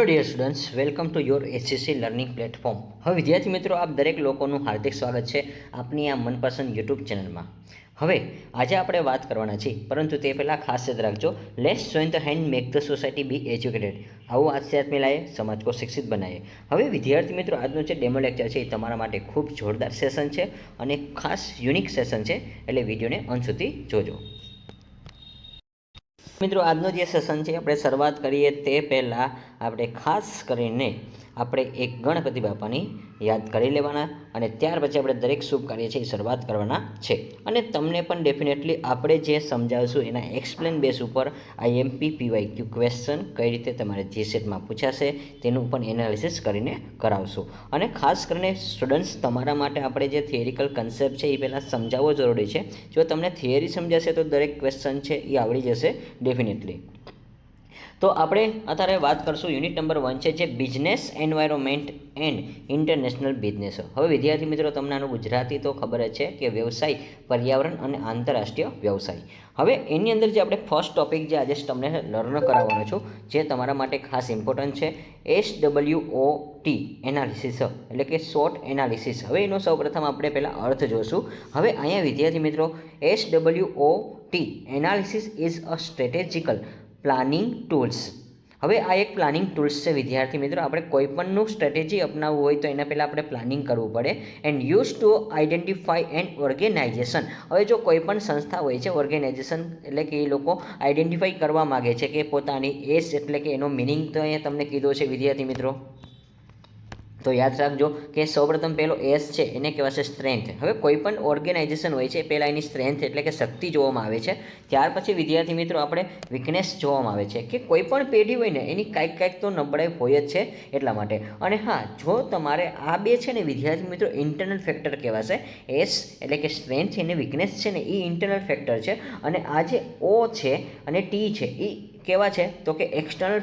Hello dear students, welcome to your SSC learning platform. હવે વિદ્યાર્થી મિત્રો, આપ દરેક લોકોનું હાર્દિક સ્વાગત છે આપની આ મનપસંદ યુટ્યુબ ચેનલમાં. હવે આજે આપણે વાત કરવાના છીએ, પરંતુ તે પહેલાં ખાસ યાદ રાખજો, let's join the hand make the society be educated. આવો आज से हाथ मिलाए, समाज को शिक्षित बनाए. હવે વિદ્યાર્થી મિત્રો, આજનો જે ડેમો લેક્ચર છે એ તમારા માટે ખૂબ જોરદાર સેશન છે અને ખાસ યુનિક સેશન છે, એટલે વિડીયોને અંત સુધી જોજો. મિત્રો, આજનો જે સેશન છે આપણે શરૂઆત કરીએ તે પહેલાં આપણે ખાસ કરીને આપણે એક ગણપતિ બાપાની યાદ કરી લેવાના અને ત્યાર પછી આપણે દરેક શુભ કાર્ય છે એ શરૂઆત કરવાના છે. અને તમને પણ ડેફિનેટલી આપણે જે સમજાવશું એના એક્સપ્લેન બેસ ઉપર IMP PYQ ક્વેશ્ચન કઈ રીતે તમારે જીસેટમાં પૂછાશે તેનું પણ એનાલિસિસ કરીને કરાવશું. અને ખાસ કરીને સ્ટુડન્ટ્સ, તમારા માટે આપણે જે થિયરિકલ કન્સેપ્ટ છે એ પહેલાં સમજાવવો જરૂરી છે. જો તમને થિયરી સમજાશે તો દરેક ક્વેશ્ચન છે એ આવડી જશે ડેફિનેટલી. તો આપણે અત્યારે વાત કરશું યુનિટ નંબર 1 છે, જે business environment and international business. હવે વિદ્યાર્થી મિત્રો, તમને આનું ગુજરાતી તો ખબર જ છે કે વ્યવસાય, પર્યાવરણ અને આંતરરાષ્ટ્રીય વ્યવસાય. હવે એની અંદર જે આપણે ફર્સ્ટ ટોપિક જે આજે તમને લર્ન કરાવવાનો છું, જે તમારા માટે ખાસ ઇમ્પોર્ટન્ટ છે, SWOT એનાલિસિસ, એટલે કે શોર્ટ એનાલિસિસ. હવે એનો સૌપ્રથમ આપણે પહેલાં અર્થ જોશું. હવે અહીંયા વિદ્યાર્થી મિત્રો, SWOT analysis is a strategical planning tools. હવે આ એક પ્લાનિંગ ટૂલ્સ છે વિદ્યાર્થી મિત્રો. આપણે કોઈપણનું સ્ટ્રેટેજી અપનાવવું હોય તો એના પહેલાં આપણે પ્લાનિંગ કરવું પડે. And use to identify and organisation. હવે જો કોઈપણ સંસ્થા હોય છે, ઓર્ગેનાઇઝેશન એટલે કે એ લોકો આઈડેન્ટિફાઈ કરવા માગે છે કે પોતાની એસ, એટલે કે એનો મિનિંગ તો અહીંયા તમને કીધો છે વિદ્યાર્થી મિત્રો. તો યાદ રાખજો કે સૌપ્રથમ પહેલો એસ છે એને કહેવાશે સ્ટ્રેન્થ. હવે કોઈ પણ ઓર્ગેનાઇઝેશન હોય છે પહેલાં એની સ્ટ્રેન્થ એટલે કે શક્તિ જોવામાં આવે છે. ત્યાર પછી વિદ્યાર્થી મિત્રો આપણે વીકનેસ જોવામાં આવે છે કે કોઈ પણ પેઢી હોય ને એની કાંઈક તો નબળાઈ હોય જ છે એટલા માટે. અને હા, જો તમારે આ બે છે ને વિદ્યાર્થી મિત્રો ઇન્ટરનલ ફેક્ટર કહેવાશે. એસ એટલે કે સ્ટ્રેન્થ અને વીકનેસ છે ને એ ઇન્ટરનલ ફેક્ટર છે. અને આ જે ઓ છે અને ટી છે એ કેવા છે તો કે એક્સટર્નલ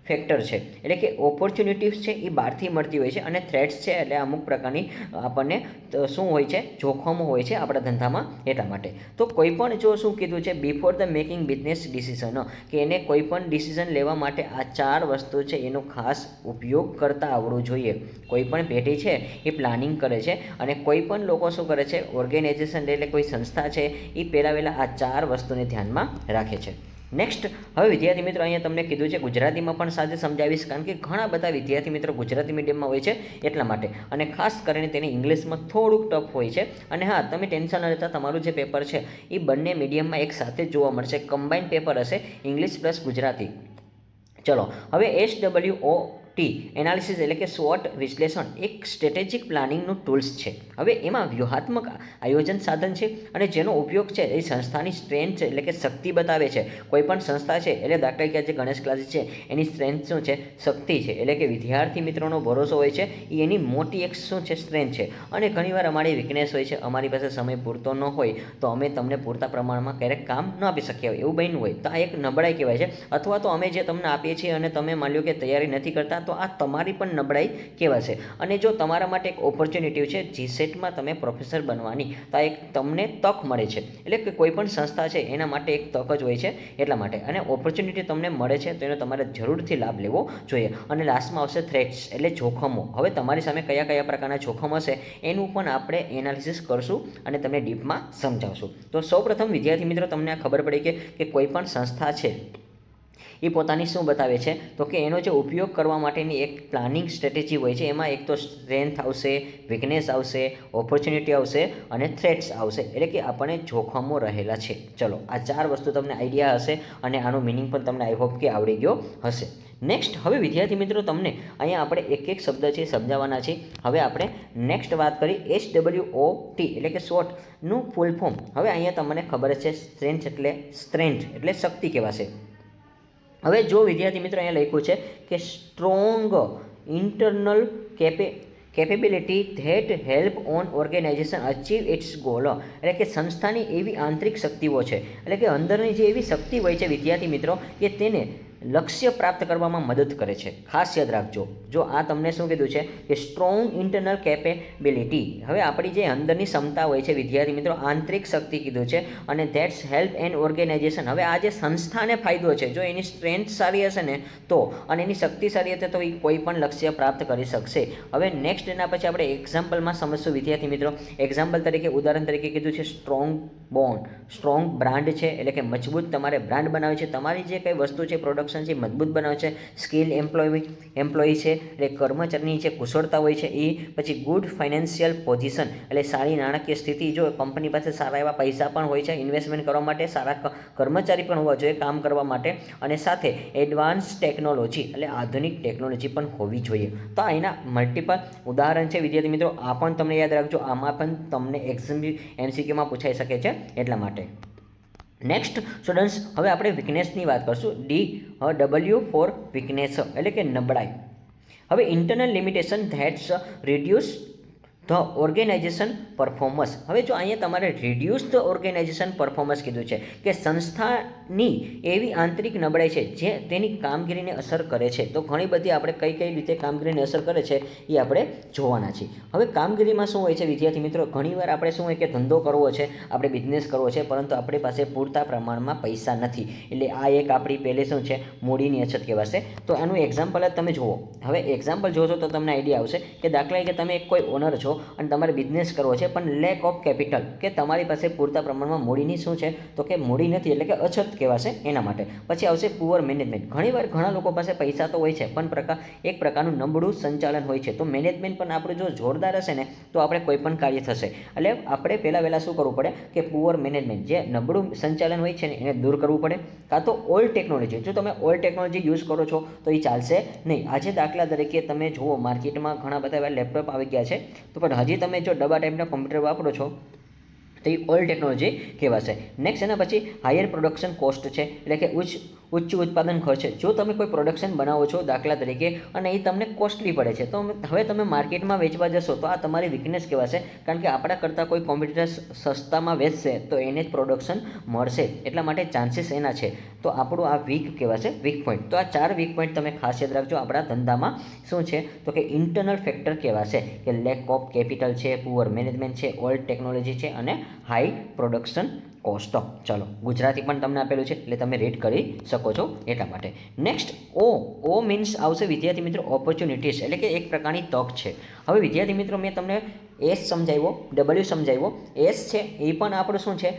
ફેક્ટર છે. એટલે કે ઓપોર્ચ્યુનિટીઝ છે એ બહારથી મળતી હોય છે અને થ્રેટ્સ છે એટલે અમુક પ્રકારની આપણને શું હોય છે, જોખમો હોય છે આપણા ધંધામાં એટલા માટે. તો કોઈ પણ જો શું કીધું છે, before the making business decision, કે એને કોઈ પણ ડિસિઝન લેવા માટે આ 4 વસ્તુ છે એનો ખાસ ઉપયોગ કરતા આવડવું જોઈએ. કોઈ પણ પેઢી છે એ પ્લાનિંગ કરે છે અને કોઈ પણ લોકો શું કરે છે, ઓર્ગેનાઇઝેશન એટલે કોઈ સંસ્થા છે એ પહેલાં આ 4 વસ્તુને ધ્યાનમાં રાખે છે. નેક્સ્ટ, હવે વિદ્યાર્થી મિત્રો અહીંયા તમને કીધું છે, ગુજરાતીમાં પણ સાથે સમજાવીશ, કારણ કે ઘણા બધા વિદ્યાર્થી મિત્રો ગુજરાતી મીડિયમમાં હોય છે એટલા માટે. અને ખાસ કરીને તેને ઇંગ્લિશમાં થોડુંક ટફ હોય છે. અને હા, તમે ટેન્શન ન લેતા, તમારું જે પેપર છે એ બંને મીડિયમમાં એક સાથે જ જોવા મળશે. કમ્બાઇન્ડ પેપર હશે, ઇંગ્લિશ પ્લસ ગુજરાતી. ચલો, હવે SWOT એનાલિસિસ એટલે કે SWOT વિશ્લેષણ એક સ્ટ્રેટેજિક પ્લાનિંગનું ટૂલ્સ છે. હવે એમાં વ્યૂહાત્મક આયોજન સાધન છે અને જેનો ઉપયોગ છે એ સંસ્થાની સ્ટ્રેન્થ એટલે કે શક્તિ બતાવે છે. કોઈ પણ સંસ્થા છે એટલે દાખલા કે જે ગણેશ ક્લાસીસ છે એની સ્ટ્રેન્થ શું છે, શક્તિ છે. એટલે કે વિદ્યાર્થી મિત્રોનો ભરોસો હોય છે એ એની મોટી એક શું છે, સ્ટ્રેન્થ છે. અને ઘણીવાર અમારી વીકનેસ હોય છે, અમારી પાસે સમય પૂરતો ન હોય તો અમે તમને પૂરતા પ્રમાણમાં ક્યારેક કામ ન આપી શકીએ હોય, એવું બન્યું હોય તો આ એક નબળાઈ કહેવાય છે. અથવા તો અમે જે તમને આપીએ છીએ અને તમે માની લો કે તૈયારી નથી કરતા, તો આ તમારી પણ નબળાઈ કહેવાશે. અને જો તમારા માટે એક ઓપોર્ચ્યુનિટી છે જીસેટમાં તમે પ્રોફેસર બનવાની, તો આ એક તમને તક મળે છે. એટલે કે કોઈ પણ સંસ્થા છે એના માટે એક તક જ હોય છે એટલા માટે. અને ઓપોર્ચ્યુનિટી તમને મળે છે તો એનો તમારે જરૂરથી લાભ લેવો જોઈએ. અને લાસ્ટમાં આવશે થ્રેટ્સ એટલે જોખમો. હવે તમારી સામે કયા પ્રકારના જોખમ હશે એનું પણ આપણે એનાલિસિસ કરશું અને તમને ડીપમાં સમજાવશું. તો સૌપ્રથમ વિદ્યાર્થી મિત્રો તમને આ ખબર પડી કે કોઈ પણ સંસ્થા છે એ પોતાની શું બતાવે છે તો કે એનો જે ઉપયોગ કરવા માટેની એક પ્લાનિંગ સ્ટ્રેટેજી હોય છે. એમાં એક તો સ્ટ્રેન્થ આવશે, વીકનેસ આવશે, ઓપોર્ચ્યુનિટી આવશે અને થ્રેટ્સ આવશે. એટલે કે આપણને જોખમો રહેલા છે. ચલો, આ 4 વસ્તુ તમને આઈડિયા હશે અને આનો મિનિંગ પણ તમને આઈ હોપ કે આવડી ગયો હશે. નેક્સ્ટ, હવે વિદ્યાર્થી મિત્રો તમને અહીંયા આપણે એક શબ્દ છે સમજાવવાના છે. હવે આપણે નેક્સ્ટ વાત કરી SWOT એટલે કે શોર્ટનું ફૂલ ફોર્મ. હવે અહીંયા તમને ખબર છે, સ્ટ્રેન્થ એટલે શક્તિ કહેવાશે. હવે જો વિદ્યાર્થી મિત્રો અહીંયા લખ્યું છે કે strong internal capability that help on organisation achieve its goal. એટલે કે સંસ્થાની એવી આંતરિક શક્તિઓ છે, એટલે કે અંદરની જે એવી શક્તિ હોય છે વિદ્યાર્થી મિત્રો કે તેને લક્ષ્ય પ્રાપ્ત કરવામાં મદદ કરે છે. ખાસ યાદ રાખજો, જો આ તમને શું કીધું છે કે સ્ટ્રોંગ ઇન્ટરનલ કેપેબિલિટી, હવે આપણી જે અંદરની ક્ષમતા હોય છે વિદ્યાર્થી મિત્રો, આંતરિક શક્તિ કીધું છે, અને ધેટ્સ હેલ્પ એન્ડ ઓર્ગેનાઇઝેશન. હવે આ જે સંસ્થાને ફાયદો છે, જો એની સ્ટ્રેન્થ સારી હશે ને તો, અને એની શક્તિ સારી હશે તો એ કોઈ પણ લક્ષ્ય પ્રાપ્ત કરી શકશે. હવે નેક્સ્ટ એના પછી આપણે એક્ઝામ્પલમાં સમજશું વિદ્યાર્થી મિત્રો. એક્ઝામ્પલ તરીકે, ઉદાહરણ તરીકે કીધું છે સ્ટ્રોંગ બોન્ડ, સ્ટ્રોંગ બ્રાન્ડ છે, એટલે કે મજબૂત તમારે બ્રાન્ડ બનાવે છે, તમારી જે કંઈ વસ્તુ છે પ્રોડક્શન છે મજબૂત બનાવે છે. સ્કિલ એમ્પ્લોય છે, એટલે કર્મચારીની જે કુશળતા હોય છે એ. પછી ગુડ ફાઇનાન્શિયલ પોઝિશન, એટલે સારી નાણાકીય સ્થિતિ, જો કંપની પાસે સારા એવા પૈસા પણ હોય છે ઇન્વેસ્ટમેન્ટ કરવા માટે, સારા કર્મચારી પણ હોવા જોઈએ કામ કરવા માટે, અને સાથે એડવાન્સ ટેકનોલોજી, એટલે આધુનિક ટેકનોલોજી પણ હોવી જોઈએ. તો આ એના મલ્ટિપલ ઉદાહરણ છે વિદ્યાર્થી મિત્રો. આ પણ તમને યાદ રાખજો, આમાં પણ તમને MCQમાં પૂછાઈ શકે છે એટલા માટે. નેક્સ્ટ સ્ટુડન્ટ્સ, હવે આપણે વીકનેસની વાત કરશું. W ફોર વીકનેસ, એટલે કે નબળાઈ. હવે internal limitation that's reduce the organisation performance. હવે જો અહીંયા તમારે રિડ્યુસ ધ ઓર્ગેનાઇઝેશન પરફોર્મન્સ કીધું છે કે સંસ્થાની એવી આંતરિક નબળાઈ છે જે તેની કામગીરીને અસર કરે છે. તો ઘણી બધી આપણે કઈ રીતે કામગીરીને અસર કરે છે એ આપણે જોવાના છીએ. હવે કામગીરીમાં શું હોય છે વિદ્યાર્થી મિત્રો, ઘણીવાર આપણે શું હોય કે ધંધો કરવો છે, આપણે બિઝનેસ કરવો છે, પરંતુ આપણી પાસે પૂરતા પ્રમાણમાં પૈસા નથી. એટલે આ એક આપણી પહેલે શું છે, મૂડીની અછત કહેવાશે. તો આનું એક્ઝામ્પલ જ તમે જુઓ. હવે એક્ઝામ્પલ જોશો તો તમને આઈડિયા આવશે કે દાખલા કે તમે કોઈ ઓનર છો અને તમારે બિઝનેસ કરવો છે, પણ લેક ઓફ કેપિટલ, કે તમારી પાસે પૂરતા પ્રમાણમાં મૂડીની શું છે તો કે મૂડી નથી, એટલે કે અછત કહેવાશે એના માટે. પછી આવશે પુઅર મેનેજમેન્ટ. ઘણીવાર ઘણા લોકો પાસે પૈસા તો હોય છે પણ એક પ્રકારનું નબળું સંચાલન હોય છે. તો મેનેજમેન્ટ પણ આપણું જો જોરદાર હશે ને તો આપણે કોઈ પણ કાર્ય થશે. એટલે આપણે પહેલાં શું કરવું પડે કે પુઅર મેનેજમેન્ટ, જે નબળું સંચાલન હોય છે ને એને દૂર કરવું પડે. કાં તો ઓલ્ડ ટેકનોલોજી, જો તમે ઓલ્ડ ટેકનોલોજી યુઝ કરો છો તો એ ચાલશે નહીં. આજે દાખલા તરીકે તમે જુઓ માર્કેટમાં ઘણા બધા એવા લેપટોપ આવી ગયા છે, તો પણ હજી તમે જો ડબ્બા ટાઈપના કોમ્પ્યુટર વાપરો છો તો એ ઓલ્ડ ટેકનોલોજી કહેવાશે. નેક્સ્ટ એના પછી હાયર પ્રોડક્શન કોસ્ટ છે, એટલે કે ઉચ્ચ ઉત્પાદન ખર્ચ. જો તમે કોઈ પ્રોડક્શન બનાવો છો દાખલા તરીકે અને એ તમને કોસ્ટલી પડે છે, તો હવે તમે માર્કેટમાં વેચવા જશો તો આ તમારી વીકનેસ કહેવાશે. કારણ કે આપણા કરતાં કોઈ કોમ્પ્યુટર સસ્તામાં વેચશે તો એને જ પ્રોડક્શન મળશે, એટલા માટે ચાન્સીસ એના છે. તો આપણું આ વીક કહેવાશે, વીક પોઈન્ટ. તો આ 4 વીક પોઈન્ટ તમે ખાસ યાદ રાખજો. આપણા ધંધામાં શું છે તો કે ઇન્ટરનલ ફેક્ટર કહેવાશે, કે લેક ઓફ કેપિટલ છે, પુઅર મેનેજમેન્ટ છે, ઓલ્ડ ટેકનોલોજી છે, અને હાઈ પ્રોડક્શન કોસ્ટ. ચલો, ગુજરાતી પણ તમને આપેલું છે એટલે તમે રીડ કરી શકો છો એટલા માટે. નેક્સ્ટ ઓ મીન્સ આવશે વિદ્યાર્થી મિત્રો ઓપોર્ચ્યુનિટીઝ, એટલે કે એક પ્રકારની તક છે. હવે વિદ્યાર્થી મિત્રો મેં તમને એસ સમજાવ્યો, W સમજાવ્યો. એસ છે એ પણ આપણું શું છે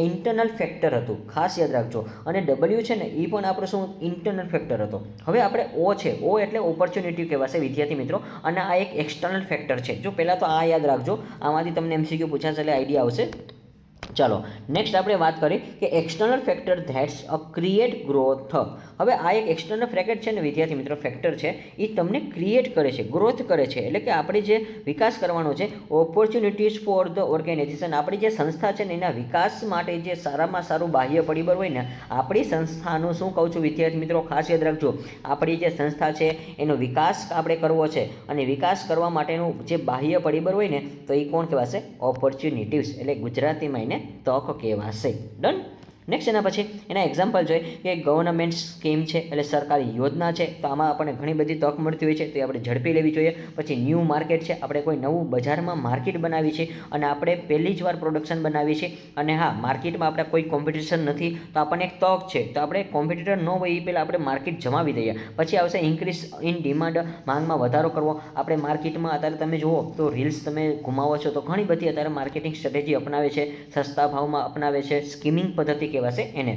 ઇન્ટરનલ ફેક્ટર હતું, ખાસ યાદ રાખજો. અને W છે ને એ પણ આપણું શું ઇન્ટરનલ ફેક્ટર હતો. હવે આપણે O છે, O એટલે ઓપોર્ચ્યુનિટી કહેવાશે વિદ્યાર્થી મિત્રો, અને આ એક એક્સટર્નલ ફેક્ટર છે. જો પહેલાં તો આ યાદ રાખજો, આમાંથી તમને MCQ પૂછાશે એટલે આઈડિયા આવશે. ચાલો નેક્સ્ટ આપણે વાત કરીએ કે external factor that's a create growth. હવે આ એક એક્સટર્નલ ફેક્ટર છે ને વિદ્યાર્થી મિત્રો, ફેક્ટર છે એ તમને ક્રિએટ કરે છે, ગ્રોથ કરે છે, એટલે કે આપણે જે વિકાસ કરવાનો છે, ઓપોર્ચ્યુનિટીઝ ફોર ધ ઓર્ગેનાઇઝેશન. આપણી જે સંસ્થા છે ને એના વિકાસ માટે જે સારામાં સારું બાહ્ય પરિબળ હોય ને, આપણી સંસ્થાનું શું કહું છું વિદ્યાર્થી મિત્રો, ખાસ યાદ રાખજો. આપણી જે સંસ્થા છે એનો વિકાસ આપણે કરવો છે, અને વિકાસ કરવા માટેનું જે બાહ્ય પરિબળ હોય ને તો એ કોણ કહેવાશે, ઓપોર્ચ્યુનિટીઝ, એટલે ગુજરાતીમાં એને તક કહેવાશે. ડન. નેક્સ્ટ એના પછી એના એક્ઝામ્પલ જોઈએ કે ગવર્નમેન્ટ સ્કીમ છે, એટલે સરકારી યોજના છે, તો આમાં આપણને ઘણી બધી તક મળતી હોય છે, તો એ આપણે ઝડપી લેવી જોઈએ. પછી ન્યૂ માર્કેટ છે, આપણે કોઈ નવું બજારમાં માર્કેટ બનાવી છે અને આપણે પહેલી જ વાર પ્રોડક્શન બનાવી છે, અને હા માર્કેટમાં આપણે કોઈ કોમ્પિટિશન નથી, તો આપણને એક તક છે, તો આપણે કોમ્પિટિટર ન હોય એ પહેલાં આપણે માર્કેટ જમાવી દઈએ. પછી આવશે ઇન્ક્રીઝ ઇન ડિમાન્ડ, માંગમાં વધારો કરવો. આપણે માર્કેટમાં અત્યારે તમે જુઓ તો રીલ્સ તમે ઘુમાવો છો તો ઘણી બધી અત્યારે માર્કેટિંગ સ્ટ્રેટેજી અપનાવે છે, સસ્તા ભાવમાં અપનાવે છે, સ્કીમિંગ પદ્ધતિ કહેવાશે એને.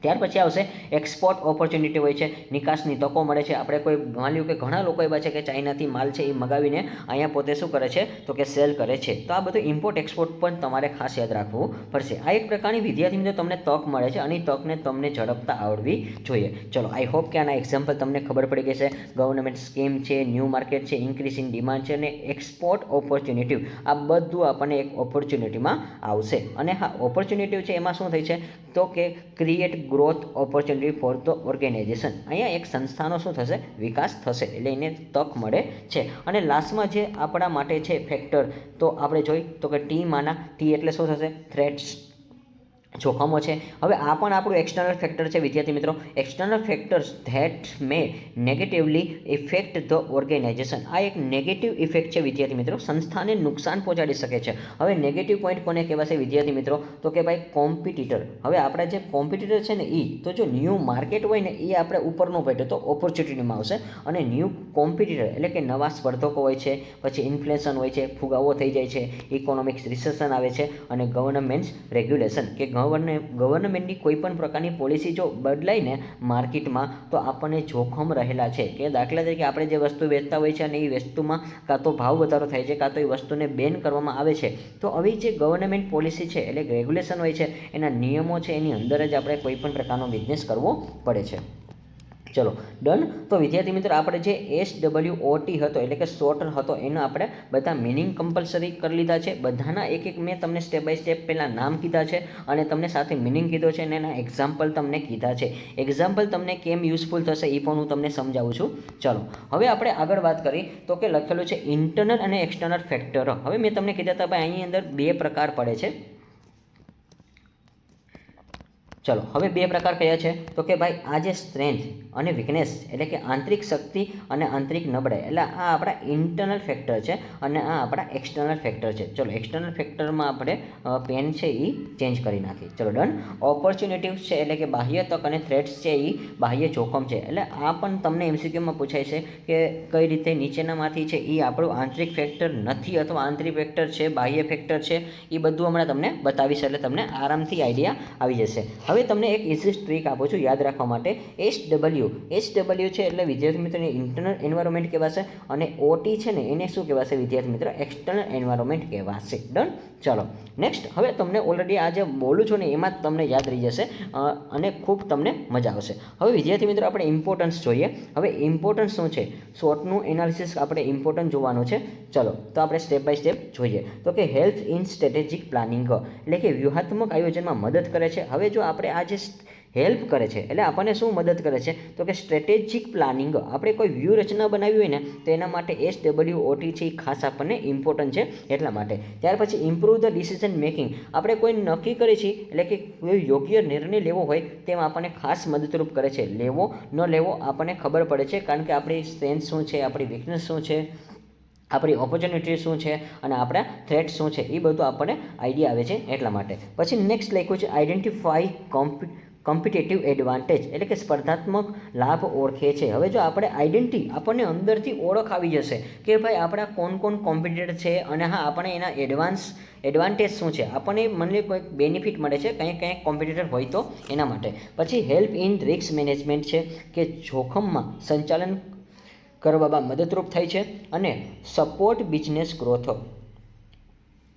ત્યાર પછી આવશે એક્સપોર્ટ ઓપોર્ચ્યુનિટી હોય છે, નિકાસની તકો મળે છે. આપણે કોઈ માન્યું કે ઘણા લોકો એવા છે કે ચાઇનાથી માલ છે એ મગાવીને અહીંયા પોતે શું કરે છે તો કે સેલ કરે છે. તો આ બધું ઇમ્પોર્ટ એક્સપોર્ટ પણ તમારે ખાસ યાદ રાખવું પડશે. આ એક પ્રકારની વિદ્યાર્થી મિત્રો તમને તક મળે છે અને એ તકને તમને ઝડપતા આવડવી જોઈએ. ચલો, આઈ હોપ કે આના એક્ઝામ્પલ તમને ખબર પડી ગઈ છે. ગવર્નમેન્ટ સ્કીમ છે, ન્યૂ માર્કેટ છે, ઇન્ક્રીઝ ઇન ડિમાન્ડ છે, અને એક્સપોર્ટ ઓપોર્ચ્યુનિટી, આ બધું આપણને એક ઓપોર્ચ્યુનિટીમાં આવશે. અને હા, ઓપોર્ચ્યુનિટી છે એમાં શું થઈ છે તો કે create growth opportunity for the organisation. અહીંયા એક સંસ્થાનો શું થશે, વિકાસ થશે, એટલે એને તક મળે છે. અને લાસ્ટમાં જે આપણા માટે છે ફેક્ટર, તો આપણે જોઈ તો કે T માના T એટલે શું થશે, થ્રેટ્સ, જોખમો છે. હવે આ પણ આપણું એક્સટર્નલ ફેક્ટર છે વિદ્યાર્થી મિત્રો. External factors that may negatively affect the organisation. આ એક નેગેટિવ ઇફેક્ટ છે વિદ્યાર્થી મિત્રો, સંસ્થાને નુકસાન પહોંચાડી શકે છે. હવે નેગેટિવ પોઈન્ટ કોને કહેવાશે વિદ્યાર્થી મિત્રો? તો કે ભાઈ કોમ્પિટિટર. હવે આપણા જે કોમ્પિટિટર છે ને તો જો ન્યૂ માર્કેટ હોય ને એ આપણે ઉપરનો પોઈન્ટ તો ઓપોર્ચ્યુનિટીમાં આવશે, અને ન્યૂ કોમ્પિટિટર એટલે કે નવા સ્પર્ધકો હોય છે, પછી ઇન્ફ્લેશન હોય છે, ફુગાવો થઈ જાય છે, ઇકોનોમિક્સ રિસેશન આવે છે, અને ગવર્નમેન્ટ રેગ્યુલેશન કે ગવર્નમેન્ટની કોઈ પણ પ્રકારની પોલિસી જો બદલાય ને માર્કેટમાં તો આપણને જોખમ રહેલા છે. કે દાખલા તરીકે આપણે જે વસ્તુ વેચતા હોય છે અને એ વસ્તુમાં કાં તો ભાવ વધારો થાય છે, કાં તો એ વસ્તુને બેન કરવામાં આવે છે, તો આવી જે ગવર્નમેન્ટ પોલિસી છે એટલે રેગ્યુલેશન હોય છે, એના નિયમો છે, એની અંદર જ આપણે કોઈ પણ પ્રકારનો બિઝનેસ કરવો પડે છે. ચલો ડન. તો વિદ્યાર્થી મિત્રો આપણે જે SWOT હતો એટલે કે શોર્ટ હતો એનો આપણે બધા મિનિંગ કમ્પલસરી કરી લીધા છે. બધાના એક એક મેં તમને સ્ટેપ બાય સ્ટેપ પહેલાં નામ કીધા છે અને તમને સાથે મિનિંગ કીધો છે અને એના એક્ઝામ્પલ તમને કીધા છે. એક્ઝામ્પલ તમને કેમ યુઝફુલ થશે એ પણ હું તમને સમજાવું છું. ચલો હવે આપણે આગળ વાત કરી તો કે લખેલું છે ઇન્ટરનલ અને એક્સટર્નલ ફેક્ટર. હવે મેં તમને કીધા હતા ભાઈ અહીં અંદર બે પ્રકાર પડે છે. ચલો હવે બે પ્રકાર કયા છે? તો કે ભાઈ આ જે સ્ટ્રેન્થ અને વીકનેસ એટલે કે આંતરિક શક્તિ અને આંતરિક નબળાઈ, એટલે આ આપણા ઇન્ટરનલ ફેક્ટર છે અને આ આપણા એક્સટર્નલ ફેક્ટર છે. ચલો એક્સટર્નલ ફેક્ટરમાં આપણે પેન છે એ ચેન્જ કરી નાખી. ચલો ડન. ઓપોર્ચ્યુનિટીઝ છે એટલે કે બાહ્ય તક અને થ્રેટ્સ છે એ બાહ્ય જોખમ છે. એટલે આ પણ તમને MCQમાં પૂછાય છે કે કઈ રીતે નીચેનામાંથી છે એ આપણું આંતરિક ફેક્ટર નથી અથવા આંતરિક ફેક્ટર છે, બાહ્ય ફેક્ટર છે, એ બધું હમણાં તમને બતાવીશ એટલે તમને આરામથી આઈડિયા આવી જશે. હવે તમને એક ઇઝી ટ્રીક આપું છું યાદ રાખવા માટે. SW છે એટલે વિદ્યાર્થી મિત્રોને ઇન્ટરનલ એન્વાયરમેન્ટ કહેવાશે અને OT છે ને એને શું કહેવાશે વિદ્યાર્થી મિત્રો? એક્સટર્નલ એન્વાયરમેન્ટ કહેવાશે. ડન. ચલો નેક્સ્ટ. હવે તમને ઓલરેડી આ જે બોલું છું ને એમાં જ તમને યાદ રહી જશે અને ખૂબ તમને મજા આવશે. હવે વિદ્યાર્થી મિત્રો આપણે ઇમ્પોર્ટન્સ જોઈએ. હવે ઇમ્પોર્ટન્સ શું છે? શોર્ટનું એનાલિસિસ આપણે ઇમ્પોર્ટન્ટ જોવાનું છે. ચલો તો આપણે સ્ટેપ બાય સ્ટેપ જોઈએ. તો કે હેલ્પ ઇન સ્ટ્રેટેજિક પ્લાનિંગ એટલે કે વ્યૂહાત્મક આયોજનમાં મદદ કરે છે. હવે જો આપણે આ જે હેલ્પ કરે છે એટલે આપણને શું મદદ કરે છે? તો કે સ્ટ્રેટેજિક પ્લાનિંગ. આપણે કોઈ વ્યૂહરચના બનાવી હોય ને તો એના માટે SWOT છે એ ખાસ આપણને ઇમ્પોર્ટન્ટ છે એટલા માટે. ત્યાર પછી ઇમ્પ્રૂવ ધ ડિસિઝન મેકિંગ. આપણે કોઈ નક્કી કરીએ છીએ એટલે કે કોઈ યોગ્ય નિર્ણય લેવો હોય તેમાં આપણને ખાસ મદદરૂપ કરે છે. લેવો ન લેવો આપણને ખબર પડે છે કારણ કે આપણી સ્ટ્રેન્થ શું છે, આપણી વીકનેસ શું છે, આપણી ઓપોર્ચ્યુનિટી શું છે અને આપણા થ્રેટ શું છે એ બધું આપણને આઈડિયા આવે છે એટલા માટે. પછી નેક્સ્ટ લખ્યું છે આઈડેન્ટિફાઈ કોમ્પિટેટિવ એડવાન્ટેજ એટલે કે સ્પર્ધાત્મક લાભ ઓળખે છે. હવે જો આપણે આપણને અંદરથી ઓળખ આવી જશે કે ભાઈ આપણા કોણ કોમ્પિટેટર છે અને હા આપણે એના એડવાન્ટેજ શું છે, આપણને મને કોઈક બેનિફિટ મળે છે કંઈક કોમ્પિટેટર હોય તો એના માટે. પછી હેલ્પ ઇન રિસ્ક મેનેજમેન્ટ છે કે જોખમમાં સંચાલન કરવામાં મદદરૂપ થાય છે અને સપોર્ટ બિઝનેસ ગ્રોથ,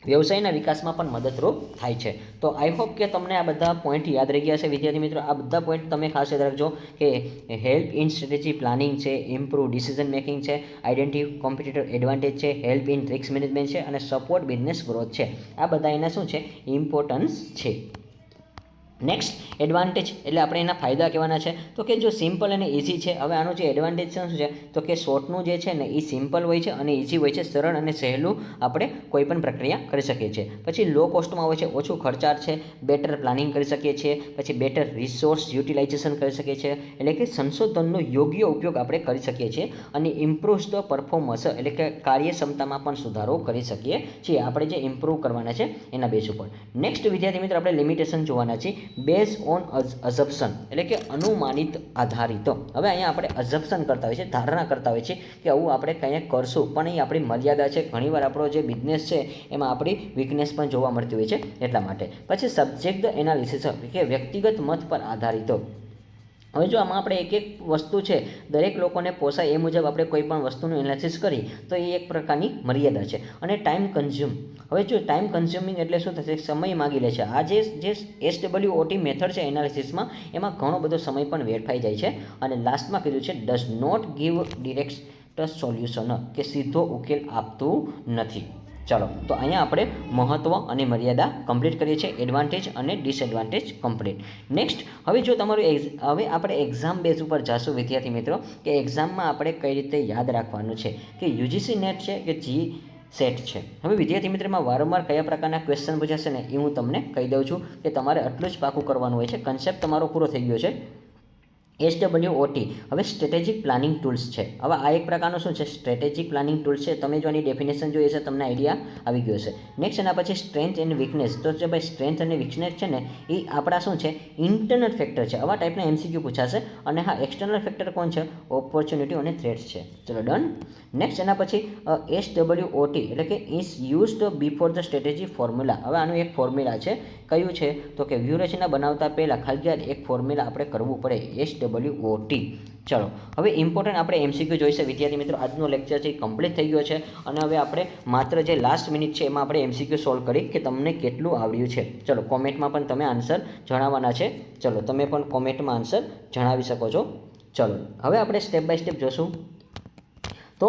વ્યવસાયના વિકાસમાં પણ મદદરૂપ થાય છે. તો આઈ હોપ કે તમને આ બધા પોઈન્ટ યાદ રહી ગયા છે વિદ્યાર્થી મિત્રો. આ બધા પોઈન્ટ તમે ખાસ યાદ રાખજો કે હેલ્પ ઇન સ્ટ્રેટેજી પ્લાનિંગ છે, ઇમ્પ્રૂવ ડિસિઝન મેકિંગ છે, આઈડેન્ટિટી કોમ્પિટિટર એડવાન્ટેજ છે, હેલ્પ ઇન રિસ્ક મેનેજમેન્ટ છે અને સપોર્ટ બિઝનેસ ગ્રોથ છે. આ બધા એના શું છે? ઇમ્પોર્ટન્સ છે. નેક્સ્ટ એડવાન્ટેજ એટલે આપણે એના ફાયદા કહેવાના છે. તો કે જો સિમ્પલ અને ઇઝી છે. હવે આનું જે એડવાન્ટેજ શું છે? તો કે શોર્ટનું જે છે ને એ સિમ્પલ હોય છે અને ઇઝી હોય છે. સરળ અને સહેલું આપણે કોઈ પણ પ્રક્રિયા કરી શકીએ છીએ. પછી લો કોસ્ટમાં હોય છે, ઓછું ખર્ચાળ છે, બેટર પ્લાનિંગ કરી શકીએ છીએ, પછી બેટર રિસોર્સ યુટિલાઇઝેશન કરી શકીએ છીએ એટલે કે સંશોધનનો યોગ્ય ઉપયોગ આપણે કરી શકીએ છીએ અને ઇમ્પ્રૂવ્સ ધ પરફોર્મન્સ એટલે કે કાર્યક્ષમતામાં પણ સુધારો કરી શકીએ છીએ. આપણે જે ઇમ્પ્રૂવ કરવાના છે એના બેઝ ઉપર. નેક્સ્ટ વિદ્યાર્થી મિત્રો આપણે લિમિટેશન જોવાના છીએ. બેઝ ઓન અઝપ્શન એટલે કે અનુમાનિત આધારિત. હવે અહીંયા આપણે અઝપ્શન કરતા હોય છે, ધારણા કરતા હોય છે કે આવું આપણે કંઈક કરશું પણ એ આપણી મર્યાદા છે. ઘણીવાર આપણો જે બિઝનેસ છે એમાં આપણી વીકનેસ પણ જોવા મળતી હોય છે એટલા માટે. પછી સબ્જેક્ટ એનાલિસિસ કે વ્યક્તિગત મત પર આધારિત. હવે જો આમાં આપણે એક વસ્તુ છે દરેક લોકોને પોસાય એ મુજબ આપણે કોઈ પણ વસ્તુનું એનાલિસિસ કરી તો એ એક પ્રકારની મર્યાદા છે. અને ટાઈમ કન્ઝ્યુમ. હવે જો ટાઈમ કન્ઝ્યુમિંગ એટલે શું થશે? સમય માગી લે છે. આ જે SWOT મેથડ છે એનાલિસિસમાં એમાં ઘણો બધો સમય પણ વેડફાઈ જાય છે. અને લાસ્ટમાં કીધું છે does not give direct solution કે સીધો ઉકેલ આપતું નથી. ચાલો તો અહીંયા આપણે મહત્ત્વ અને મર્યાદા કમ્પ્લીટ કરીએ છીએ, એડવાન્ટેજ અને ડિસએડવાન્ટેજ કમ્પ્લીટ. નેક્સ્ટ હવે જો તમારું હવે આપણે એક્ઝામ બેઝ ઉપર જાશું વિદ્યાર્થી મિત્રો કે એક્ઝામમાં આપણે કઈ રીતે યાદ રાખવાનું છે કે UGC નેટ છે કે સેટ છે. હવે વિદ્યાર્થી મિત્રમાં વારંવાર કયા પ્રકારના ક્વેશ્ચન પૂછાશે ને એ હું તમને કહી દઉં છું કે તમારે આટલું જ પાકું કરવાનું હોય છે. કન્સેપ્ટ તમારો પૂરો થઈ ગયો છે. SWOT હવે સ્ટ્રેટેજિક પ્લાનિંગ ટૂલ્સ છે. હવે આ એક પ્રકારનું શું છે, સ્ટ્રેટેજિક પ્લાનિંગ ટૂલ્સ છે. તમે જો આની ડેફિનેશન જોઈએ છે તમને આઈડિયા આવી ગયો છે. નેક્સ્ટ એના પછી સ્ટ્રેન્થ એન્ડ વીકનેસ. તો જે ભાઈ સ્ટ્રેન્થ અને વીકનેસ છે ને એ આપણા શું છે, ઇન્ટરનલ ફેક્ટર છે. આવા ટાઈપના MCQ પૂછાશે. અને હા, એક્સટર્નલ ફેક્ટર કોણ છે, ઓપોર્ચ્યુનિટી અને થ્રેટ્સ છે. ચલો ડન. નેક્સ્ટ એના પછી SWOT એટલે કે is used before the strategy formula. હવે આનું એક ફોર્મ્યુલા છે. કયું છે તો કે વ્યૂહરચના બનાવતા પહેલાં ખાલી એક ફોર્મ્યુલા આપણે કરવું પડે, SWOT. ચલો હવે ઇમ્પોર્ટન્ટ આપણે MCQ જોઈશે વિદ્યાર્થી મિત્રો. આજનો લેક્ચર છે કમ્પ્લીટ થઈ ગયો છે અને હવે આપણે માત્ર જે લાસ્ટ મિનિટ છે એમાં આપણે MCQ સોલ્વ કરી કે તમને કેટલું આવડ્યું છે. ચલો કોમેન્ટમાં પણ તમે આન્સર જણાવવાના છે. ચલો તમે પણ કોમેન્ટમાં આન્સર જણાવી શકો છો. ચલો હવે આપણે સ્ટેપ બાય સ્ટેપ જોશું. તો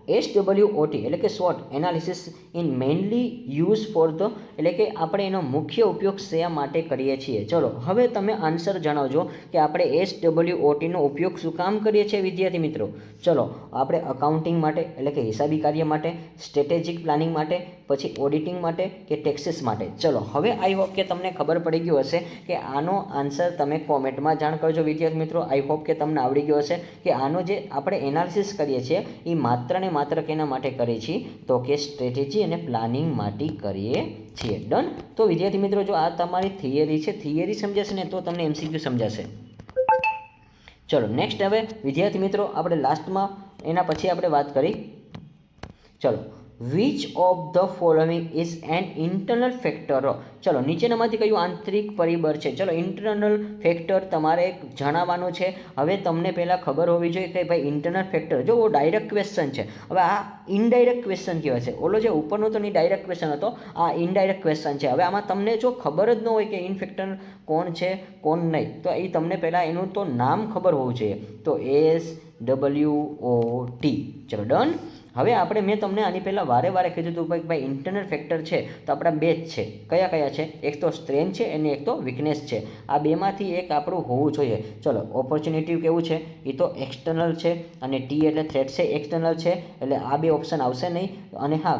SWOT એટલે કે SWOT analysis in mainly use for the એટલે કે આપણે એનો મુખ્ય ઉપયોગ શા માટે કરીએ છીએ. ચલો હવે તમે આન્સર જણાવજો કે આપણે SWOTનો ઉપયોગ શું કામ કરીએ છીએ વિદ્યાર્થી મિત્રો. ચલો આપણે અકાઉન્ટિંગ માટે એટલે કે હિસાબી કાર્ય માટે, સ્ટ્રેટેજિક પ્લાનિંગ માટે, પછી ઓડિટિંગ માટે કે ટેક્સીસ માટે. ચલો હવે આઈ હોપ કે તમને ખબર પડી ગયું હશે કે આનો આન્સર તમે કોમેન્ટમાં જાણ કરજો વિદ્યાર્થી મિત્રો. આઈ હોપ કે તમને આવડી ગયો હશે કે આનો જે આપણે એનાલિસિસ કરીએ છીએ એ માત્ર ને માત્ર કેના માટે કરીએ છીએ તો કે સ્ટ્રેટેજી અને પ્લાનિંગ માટે કરીએ છીએ. ડન. તો વિદ્યાર્થી મિત્રો જો આ તમારી થિયરી છે, થિયરી સમજાશે ને તો તમને MCQ સમજાશે. ચલો નેક્સ્ટ હવે વિદ્યાર્થી મિત્રો આપણે લાસ્ટમાં એના પછી આપણે વાત કરી. ચલો which of the following is an internal factor. ચલો નીચેનામાંથી કયું આંતરિક પરિબળ છે. ચલો ઇન્ટરનલ ફેક્ટર તમારે જણાવવાનું છે. હવે તમને પહેલાં ખબર હોવી જોઈએ કે ભાઈ ઇન્ટરનલ ફેક્ટર જો ડાયરેક્ટ ક્વેશ્ચન છે. હવે આ ઇનડાયરેક્ટ ક્વેશ્ચન કહેવાય છે. ઓલો જે ઉપરનો તો નહીં ડાયરેક્ટ ક્વેશ્ચન હતો, આ ઇનડાયરેક્ટ ક્વેશ્ચન છે. હવે આમાં તમને જો ખબર જ ન હોય કે ઇન ફેક્ટર કોણ છે કોણ નહીં, તો એ તમને પહેલાં એનું તો નામ ખબર હોવું જોઈએ. તો SWOT. ચલો ડન. હવે આપણે મેં તમને આની પહેલાં વારે કીધું હતું ભાઈ ઇન્ટરનલ ફેક્ટર છે તો આપણા બે જ છે. કયા કયા છે? એક તો સ્ટ્રેન્થ છે અને એક તો વીકનેસ છે. આ બેમાંથી એક આપણું હોવું જોઈએ. ચલો ઓપોર્ચ્યુનિટી કેવું છે, એ તો એક્સટર્નલ છે અને T એટલે થ્રેટ છે, એક્સટર્નલ છે. એટલે આ બે ઓપ્શન આવશે નહીં. અને હા,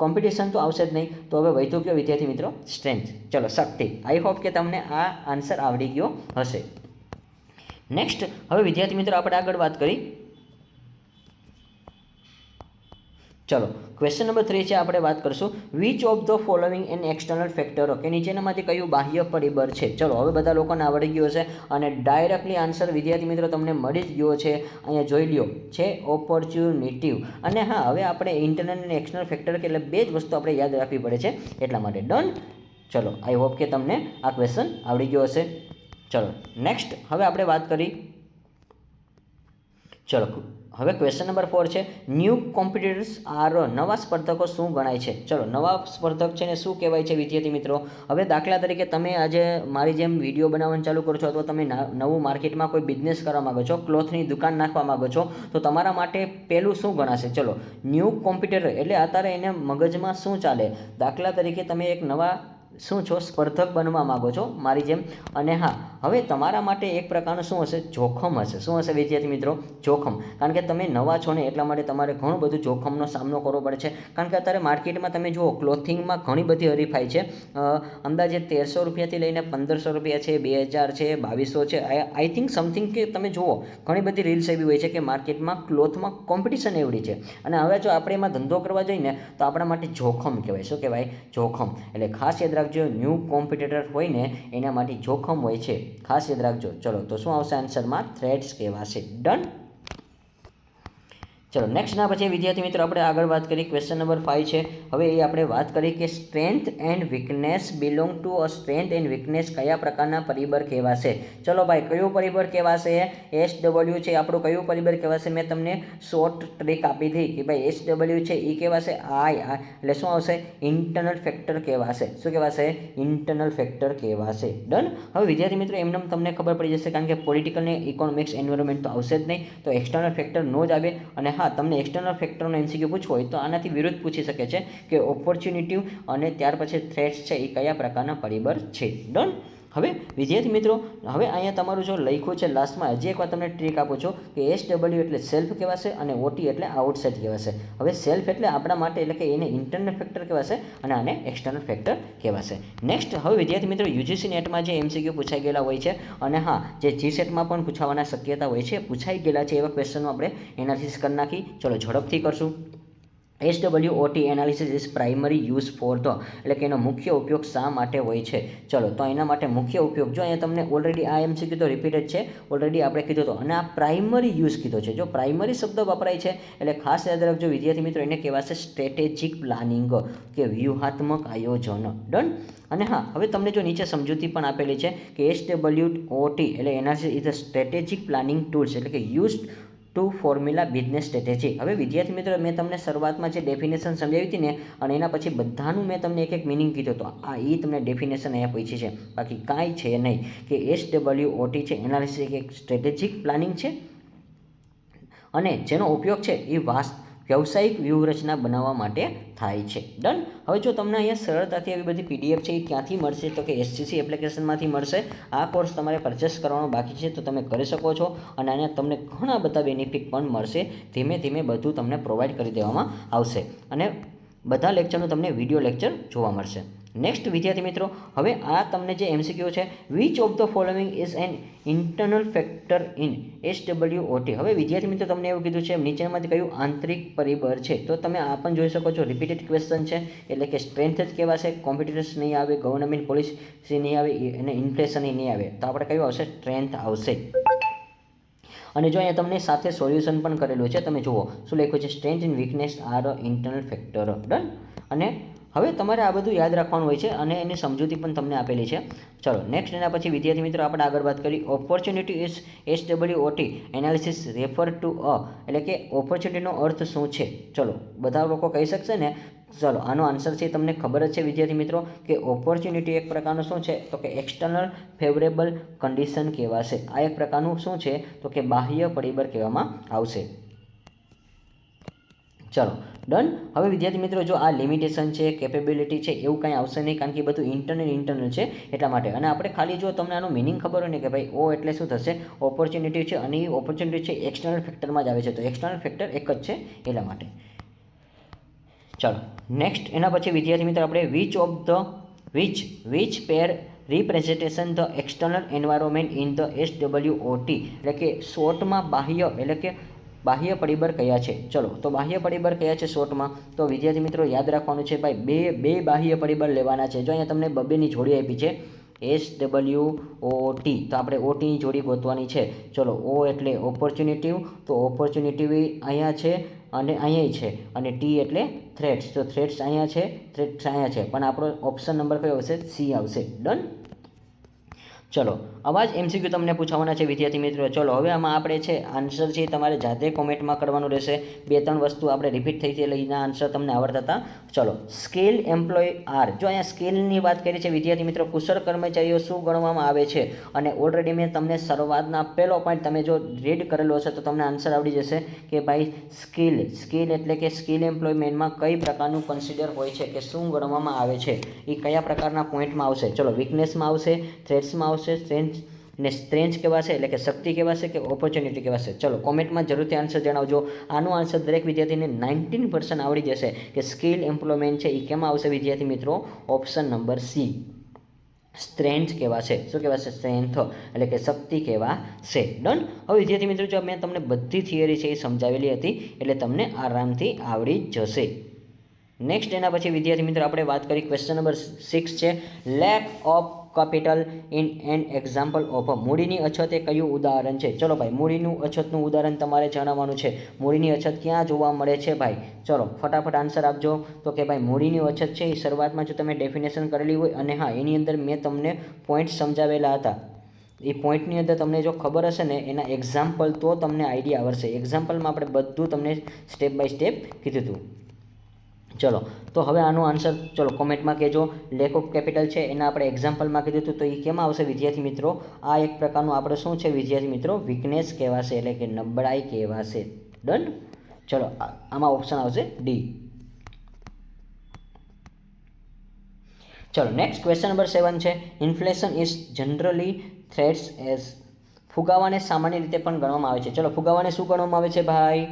કોમ્પિટિશન તો આવશે જ નહીં. તો હવે વધ્યું કયો વિદ્યાર્થી મિત્રો? સ્ટ્રેન્થ. ચલો શક્તિ. આઈ હોપ કે તમને આ આન્સર આવડી ગયો હશે. નેક્સ્ટ હવે વિદ્યાર્થી મિત્રો આપણે આગળ વાત કરી. ચલો ક્વેશ્ચન નંબર 3 છે, આપણે વાત કરીશું which of the following an external ફેક્ટરો કે નીચેનામાંથી કયું બાહ્ય પરિબળ છે. ચલો હવે બધા લોકોને આવડી ગયો છે અને ડાયરેક્ટલી આન્સર વિદ્યાર્થી મિત્રો તમને મળી જ ગયો છે. અહીંયા જોઈ લ્યો છે ઓપોર્ચ્યુનિટી. અને હા, હવે આપણે ઇન્ટરનલ અને એક્સટર્નલ ફેક્ટર કે એટલે બે જ વસ્તુ આપણે યાદ રાખવી પડે છે એટલા માટે. ડન. ચલો આઈ હોપ કે તમને આ ક્વેશ્ચન આવડી ગયો હશે. ચલો નેક્સ્ટ હવે આપણે વાત કરી. ચલો હવે ક્વેશ્ચન નંબર 4 છે ન્યૂ કોમ્પિટિટર્સ આર. નવા સ્પર્ધકો શું ગણાય છે. ચલો નવા સ્પર્ધક છે ને શું કહેવાય છે વિદ્યાર્થી મિત્રો. હવે દાખલા તરીકે તમે આજે મારી જેમ વિડીયો બનાવવાનું ચાલુ કરો છો અથવા તમે નવું માર્કેટમાં કોઈ બિઝનેસ કરવા માગો છો, ક્લોથની દુકાન નાખવા માગો છો, તો તમારા માટે પહેલું શું ગણાશે? ચલો ન્યૂ કોમ્પિટિટર એટલે અત્યારે એને મગજમાં શું ચાલે. દાખલા તરીકે તમે એક નવા શું છો, સ્પર્ધક બનવા માગો છો મારી જેમ. અને હા, હવે તમારા માટે એક પ્રકારનું શું હશે? જોખમ હશે. શું હશે વિદ્યાર્થી મિત્રો? જોખમ. કારણ કે તમે નવા છો ને એટલા માટે તમારે ઘણું બધું જોખમનો સામનો કરવો પડે છે. કારણ કે અત્યારે માર્કેટમાં તમે જુઓ ક્લોથિંગમાં ઘણી બધી હરીફાઈ છે. અંદાજે 1300 રૂપિયાથી લઈને 1500 રૂપિયા છે, 2000 છે, 2200 છે. આઈ થિંક સમથિંગ કે તમે જુઓ ઘણી બધી રીલ્સ એવી હોય છે કે માર્કેટમાં ક્લોથમાં કોમ્પિટિશન એવડી છે. અને હવે જો આપણે એમાં ધંધો કરવા જઈએ ને તો આપણા માટે જોખમ કહેવાય. શું કહેવાય? જોખમ. એટલે ખાસ યાદ રાખજો, ન્યૂ કોમ્પિટિટર હોય ને એના માટે જોખમ હોય છે. ખાસ યાદ રાખજો. ચલો તો શું આવશે આન્સરમાં? થ્રેટ્સ કહેવાશે. ડન. ચલો નેક્સ્ટના પછી વિદ્યાર્થી મિત્રો આપણે આગળ વાત કરી. ક્વેશ્ચન નંબર 5 છે. હવે એ આપણે વાત કરી કે strength and weakness belong to a. Strength and weakness કયા પ્રકારના પરિબળ કહેવાશે? ચલો ભાઈ કયું પરિબળ કહેવાશે? SW છે આપણું કયું પરિબળ કહેવાશે? મેં તમને શોર્ટ ટ્રીક આપી હતી કે ભાઈ SW છે એ કહેવાશે એટલે શું આવશે? ઇન્ટરનલ ફેક્ટર કહેવાશે. શું કહેવાશે? ઇન્ટરનલ ફેક્ટર કહેવાશે. ડન. હવે વિદ્યાર્થી મિત્રો એમને તમને ખબર પડી જશે કારણ કે પોલિટિકલ ને ઇકોનોમિક્સ એન્વાયરમેન્ટ તો આવશે જ નહીં, તો એક્સટર્નલ ફેક્ટર નો જ આવે. અને હા, તમને એક્સટર્નલ ફેક્ટરનો MCQ પૂછવો હોય તો આનાથી વિરુદ્ધ પૂછી શકે છે કે ઓપોર્ચ્યુનિટી અને ત્યાર પછી થ્રેટ્સ છે એ કયા પ્રકારના પરિબળ છે. ડન. હવે વિદ્યાર્થી મિત્રો, હવે અહીંયા તમારું જો લખ્યું છે લાસ્ટમાં હજી એકવાર તમને ટ્રીક આપું છું કે SW એટલે સેલ્ફ કહેવાશે અને OT એટલે આઉટસાઇડ કહેવાશે. હવે સેલ્ફ એટલે આપણા માટે, એટલે કે એને ઇન્ટરનલ ફેક્ટર કહેવાશે અને આને એક્સટર્નલ ફેક્ટર કહેવાશે. નેક્સ્ટ, હવે વિદ્યાર્થી મિત્રો UGC નેટમાં જે MCQ પૂછાઈ ગયેલા હોય છે અને હા, જે GSETમાં પણ પૂછાવાના શક્યતા હોય છે, પૂછાઈ ગયેલા છે એવા ક્વેશ્ચનનું આપણે એનાલિસિસ કરી નાખી. ચલો ઝડપથી કરશું. SWOT analysis is primary use for the, એટલે કે એનો મુખ્ય ઉપયોગ શા માટે હોય છે. ચલો તો એના માટે મુખ્ય ઉપયોગ, જો અહીંયા તમને ઓલરેડી આ MCQ તો રિપીટેડ છે, ઓલરેડી આપણે કીધું હતો, અને આ પ્રાઇમરી યુઝ કીધો છે. જો પ્રાઇમરી શબ્દ વપરાય છે એટલે ખાસ યાદ રાખજો વિદ્યાર્થી મિત્રો, એને કહેવાશે સ્ટ્રેટેજિક પ્લાનિંગ, કે વ્યૂહાત્મક આયોજન. ડન. અને હા, હવે તમને જો નીચે સમજૂતી પણ આપેલી છે કે SWOT એટલે analysis is the strategic planning tools, એટલે કે use to formula business strategy. હવે વિદ્યાર્થી મિત્રો, મેં તમને શરૂઆતમાં જે ડેફિનેશન સમજાવી હતી ને, અને એના પછી બધાનું મેં તમને એક એક મિનિંગ કીધું હતો. એ તમને ડેફિનેશન અહીંયા પૂછી છે, બાકી કાંઈ છે નહીં. કે SWOT છે એનાલિસિસ એક સ્ટ્રેટેજિક પ્લાનિંગ છે અને જેનો ઉપયોગ છે એ વ્યવસાયિક વ્યૂહરચના બનાવવા માટે થાય છે. ડન. હવે જો તમને અહીંયા સરળતાથી આવી બધી PDF છે એ ક્યાંથી મળશે, તો કે SCC એપ્લિકેશનમાંથી મળશે. આ કોર્સ તમારે પરચેસ કરવાનો બાકી છે તો તમે કરી શકો છો, અને આને તમને ઘણા બધા બેનિફિટ પણ મળશે. ધીમે ધીમે બધું તમને પ્રોવાઈડ કરી દેવામાં આવશે અને બધા લેક્ચરનું તમને વિડીયો લેક્ચર જોવા મળશે. નેક્સ્ટ વિદ્યાર્થી મિત્રો, હવે આ તમને જે MCQ છે, which of the following is an internal factor in SWOT. હવે વિદ્યાર્થી મિત્રો, તમને એવું કીધું છે નીચેમાંથી કયું આંતરિક પરિબળ છે, તો તમે આ પણ જોઈ શકો છો. રિપીટેડ ક્વેશ્ચન છે, એટલે કે સ્ટ્રેન્થ જ કહેવાશે, કોમ્પિટિટર્સ નહીં આવે, ગવર્નમેન્ટ પોલિસી નહીં આવે, અને ઇન્ફ્લેશન નહીં આવે. તો આપણે કયું આવશે? સ્ટ્રેન્થ આવશે. અને જો અહીંયા તમને સાથે સોલ્યુશન પણ કરેલું છે, તમે જુઓ શું લખ્યું છે, strength and weakness are internal factor. Done. અને હવે તમારે આ બધું યાદ રાખવાનું હોય છે અને એની સમજૂતી પણ તમને આપેલી છે. ચલો નેક્સ્ટ, એના પછી વિદ્યાર્થી મિત્રો આપણે આગળ વાત કરી. Opportunity is SWOT analysis refer to એટલે કે ઓપોર્ચ્યુનિટીનો અર્થ શું છે. ચલો બધા લોકો કહી શકશે ને. ચલો આનો આન્સર છે તમને ખબર જ છે વિદ્યાર્થી મિત્રો, કે ઓપોર્ચ્યુનિટી એક પ્રકારનું શું છે, તો કે એક્સટર્નલ ફેવરેબલ કન્ડિશન કહેવાશે. આ એક પ્રકારનું શું છે, તો કે બાહ્ય પરિબળ કહેવામાં આવશે. ચલો ડન. હવે વિદ્યાર્થી મિત્રો, જો આ લિમિટેશન છે, કેપેબિલિટી છે, એવું કંઈ આવશે નહીં, કારણ કે બધું ઇન્ટરનલ છે એટલા માટે. અને આપણે ખાલી જો તમને આનો મિનિંગ ખબર હોય ને કે ભાઈ O એટલે શું થશે, ઓપોર્ચ્યુનિટી છે, અને એ ઓપોર્ચ્યુનિટી છે એક્સટર્નલ ફેક્ટરમાં જ આવે છે, તો એક્સટર્નલ ફેક્ટર એક જ છે એટલા માટે. ચલો નેક્સ્ટ, એના પછી વિદ્યાર્થી મિત્રો આપણે which pair representation the external environment in the SWOT, એટલે કે શોર્ટમાં બાહ્ય, એટલે કે બાહ્ય પરિબળ કયા છે. ચલો તો બાહ્ય પરિબળ કયા છે શોર્ટમાં, તો વિદ્યાર્થી મિત્રો યાદ રાખવાનું છે ભાઈ, બે બાહ્ય પરિબળ લેવાના છે. જો અહીંયા તમને બબેની જોડી આપી છે SWOT, તો આપણે OTની જોડી ગોતવાની છે. ચલો O એટલે ઓપોર્ચ્યુનિટી, તો ઓપોર્ચ્યુનિટી અહીંયા છે અને અહીંયા છે, અને T એટલે થ્રેટ્સ, તો થ્રેટ્સ અહીંયા છે, થ્રેટ્સ અહીંયા છે, પણ આપણો ઓપ્શન નંબર કયો આવશે? C આવશે. ડન. ચલો આવા જ MCQ તમને પૂછવાના છે વિદ્યાર્થી મિત્રો. ચલો હવે આમાં આપણે છે આન્સર છે તમારે જાતે કોમેન્ટમાં કરવાનું રહેશે. 2-3 વસ્તુ આપણે રિપીટ થઈ છે એટલે એના આન્સર તમને આવડતા હતા. ચલો સ્કિલ એમ્પ્લોય આર, જો અહીંયા સ્કિલની વાત કરી છે વિદ્યાર્થી મિત્રો, કુશળ કર્મચારીઓ શું ગણવામાં આવે છે, અને ઓલરેડી મેં તમને શરૂઆતના પહેલો પોઈન્ટ તમે જો રીડ કરેલો હશે તો તમને આન્સર આવડી જશે કે ભાઈ સ્કિલ એટલે કે સ્કિલ એમ્પ્લોયમેન્ટમાં કઈ પ્રકારનું કન્સિડર હોય છે, કે શું ગણવામાં આવે છે, એ કયા પ્રકારના પોઈન્ટમાં આવશે. ચલો વીકનેસમાં આવશે, થ્રેટ્સમાં આવશે, સ્ટ્રેન્થ કહેવાશે, એટલે કે શક્તિ કહેવાશે, કે ઓપોર્ચ્યુનિટી કહેવાશે. ચલો કોમેન્ટમાં જરૂરથી આન્સર જણાવજો. આનો આન્સર દરેક વિદ્યાર્થીને 19% આવડી જશે કે સ્કિલ એમ્પ્લોયમેન્ટ છે એ કેમાં આવશે વિદ્યાર્થી મિત્રો? ઓપ્શન નંબર C, સ્ટ્રેન્થ કહેવાશે. શું કહેવાશે? સ્ટ્રેન્થ એટલે કે શક્તિ કહેવાશે. ડન. હવે વિદ્યાર્થી મિત્રો, જો મેં તમને બધી થિયરી છે એ સમજાવેલી હતી એટલે તમને આરામથી આવડી જશે. નેક્સ્ટ એના પછી વિદ્યાર્થી મિત્રો આપણે વાત કરી, ક્વેશ્ચન નંબર 6 છે lack of capital in an example of. મૂડીની અછત એ કયું ઉદાહરણ છે? ચલો ભાઈ, મૂડીનું અછતનું ઉદાહરણ તમારે જણાવવાનું છે. મૂડીની અછત ક્યાં જોવા મળે છે ભાઈ? ચલો ફટાફટ આન્સર આપજો. તો કે ભાઈ મૂડીની અછત છે એ શરૂઆતમાં જો તમે ડેફિનેશન કરેલી હોય, અને હા એની અંદર મેં તમને પોઈન્ટ સમજાવેલા હતા, એ પોઈન્ટની અંદર તમને જો ખબર હશે ને એના એક્ઝામ્પલ, તો તમને આઈડિયા આવશે. એક્ઝામ્પલમાં આપણે બધું તમને સ્ટેપ બાય સ્ટેપ કીધું હતું. ચલો તો હવે આનો આન્સર ચલો કોમેન્ટમાં કહેજો. લેક ઓફ કેપિટલ છે એના આપણે એક્ઝામ્પલમાં કીધું હતું, તો એ કેમાં આવશે વિદ્યાર્થી મિત્રો? આ એક પ્રકારનું આપણે શું છે વિદ્યાર્થી મિત્રો? વીકનેસ કહેવાશે, એટલે કે નબળાઈ કહેવાશે. ડન. ચલો આમાં ઓપ્શન આવશે D. ચલો નેક્સ્ટ ક્વેશ્ચન નંબર 7 છે, inflation is generally threats as, ફુગાવાને સામાન્ય રીતે પણ ગણવામાં આવે છે. ચલો ફુગાવાને શું ગણવામાં આવે છે ભાઈ?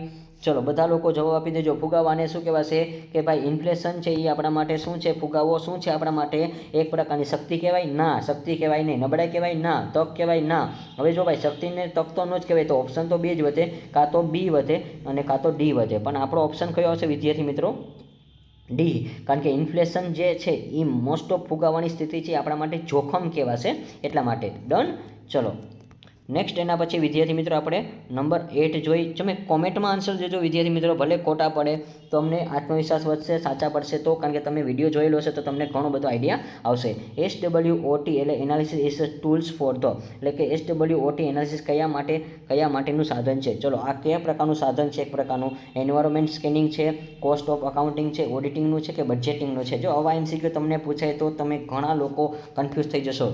ચલો બધા લોકો જવાબ આપી દેજો. ફુગાવાને શું કહેવાશે કે ભાઈ ઇન્ફ્લેશન છે એ આપણા માટે શું છે? ફુગાવો શું છે આપણા માટે? એક પ્રકારની શક્તિ કહેવાય? ના, શક્તિ કહેવાય નહીં. નબળાઈ કહેવાય? ના. તક કહેવાય? ના. હવે જો ભાઈ શક્તિને તક તો ન જ કહેવાય, તો ઓપ્શન તો બે જ વધે, કાં તો બી વધે અને કાં તો ડી વધે. પણ આપણો ઓપ્શન કયો આવશે વિદ્યાર્થી મિત્રો? ડી. કારણ કે ઇન્ફ્લેશન જે છે એ મોસ્ટ ઓફ ફુગાવાની સ્થિતિ છે આપણા માટે જોખમ કહેવાશે, એટલા માટે. ડન. ચલો નેક્સ્ટ એના પછી વિદ્યાર્થી મિત્રો આપણે નંબર 8 જોઈ. તમે કોમેન્ટમાં આન્સર દેજો વિદ્યાર્થી મિત્રો, ભલે ખોટા પડે તો અમને આત્મવિશ્વાસ વધશે, સાચા પડશે તો, કારણ કે તમે વિડીયો જોયેલો હશે તો તમને ઘણો બધો આઈડિયા આવશે. SWOT એટલે analysis is tools for the, એટલે કે SWOT એનાલિસિસ કયા માટેનું સાધન છે? ચલો આ કયા પ્રકારનું સાધન છે? એક પ્રકારનું એન્વાયરમેન્ટ સ્કેનિંગ છે, કોસ્ટ ઓફ અકાઉન્ટિંગ છે, ઓડિટિંગનું છે કે બજેટિંગનું છે? જો આવા MCQ તમને પૂછાય તો તમે ઘણા લોકો કન્ફ્યુઝ થઈ જશો.